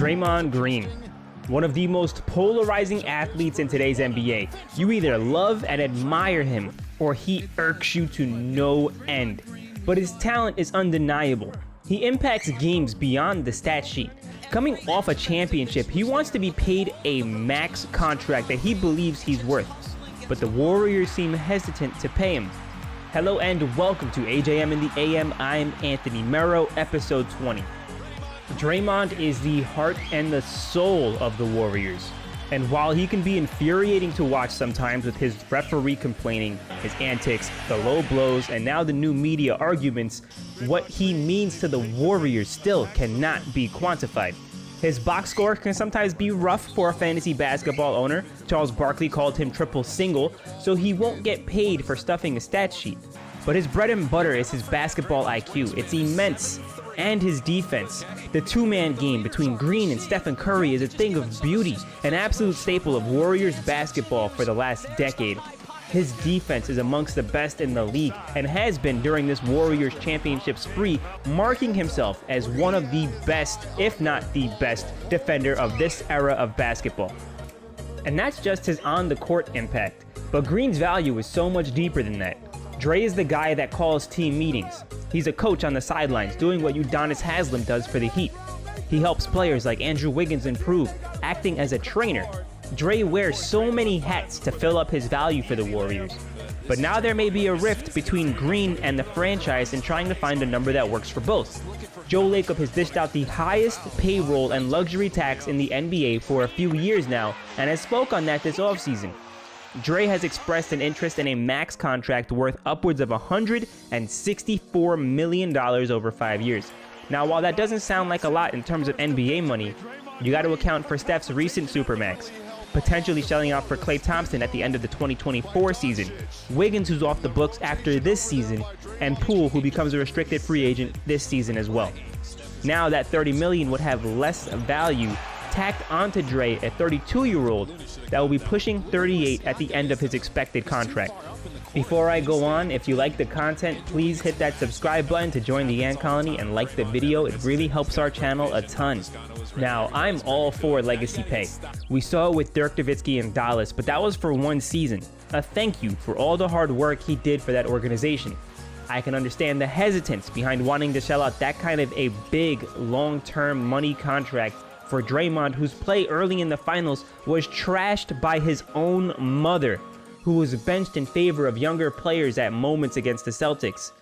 Draymond Green, one of the most polarizing athletes in today's NBA. You either love and admire him, or he irks you to no end. But his talent is undeniable. He impacts games beyond the stat sheet. Coming off a championship, he wants to be paid a max contract that he believes he's worth. But the Warriors seem hesitant to pay him. Hello and welcome to AJM in the AM. I'm Anthony Mero, episode 20. Draymond is the heart and the soul of the Warriors. And while he can be infuriating to watch sometimes with his referee complaining, his antics, the low blows, and now the new media arguments, what he means to the Warriors still cannot be quantified. His box score can sometimes be rough for a fantasy basketball owner. Charles Barkley called him triple single, so he won't get paid for stuffing a stat sheet. But his bread and butter is his basketball IQ. It's immense. And his defense. The two-man game between Green and Stephen Curry is a thing of beauty, an absolute staple of Warriors basketball for the last decade. His defense is amongst the best in the league and has been during this Warriors championship spree, marking himself as one of the best, if not the best, defender of this era of basketball. And that's just his on-the-court impact. But Green's value is so much deeper than that. Dre is the guy that calls team meetings. He's a coach on the sidelines, doing what Udonis Haslem does for the Heat. He helps players like Andrew Wiggins improve, acting as a trainer. Dre wears so many hats to fill up his value for the Warriors. But now there may be a rift between Green and the franchise in trying to find a number that works for both. Joe Lacob has dished out the highest payroll and luxury tax in the NBA for a few years now, and has spoke on that this offseason. Dre has expressed an interest in a max contract worth upwards of $164 million over 5 years. Now, while that doesn't sound like a lot in terms of NBA money, you got to account for Steph's recent supermax, potentially shelling out for Klay Thompson at the end of the 2024 season, Wiggins, who's off the books after this season, and Poole, who becomes a restricted free agent this season as well. Now that $30 million would have less value tacked onto Dre, a 32-year-old that will be pushing 38 at the end of his expected contract. Before I go on, if you like the content, please hit that subscribe button to join the Ant Colony and like the video. It really helps our channel a ton. Now, I'm all for legacy pay. We saw it with Dirk Nowitzki in Dallas, but that was for one season. A thank you for all the hard work he did for that organization. I can understand the hesitance behind wanting to shell out that kind of a big, long-term money contract for Draymond, whose play early in the finals was trashed by his own mother, who was benched in favor of younger players at moments against the Celtics.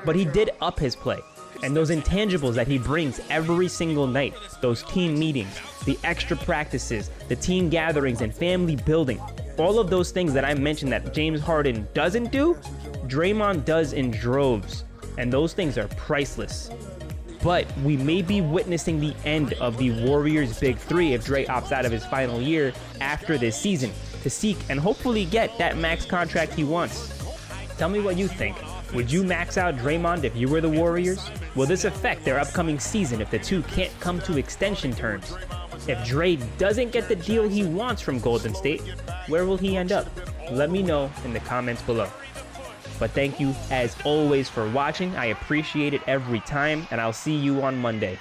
But he did up his play, and those intangibles that he brings every single night, those team meetings, the extra practices, the team gatherings and family building, all of those things that I mentioned that James Harden doesn't do, Draymond does in droves, and those things are priceless. But we may be witnessing the end of the Warriors' Big Three if Dre opts out of his final year after this season to seek and hopefully get that max contract he wants. Tell me what you think. Would you max out Draymond if you were the Warriors? Will this affect their upcoming season if the two can't come to extension terms? If Dre doesn't get the deal he wants from Golden State, where will he end up? Let me know in the comments below. But thank you, as always, for watching. I appreciate it every time, and I'll see you on Monday.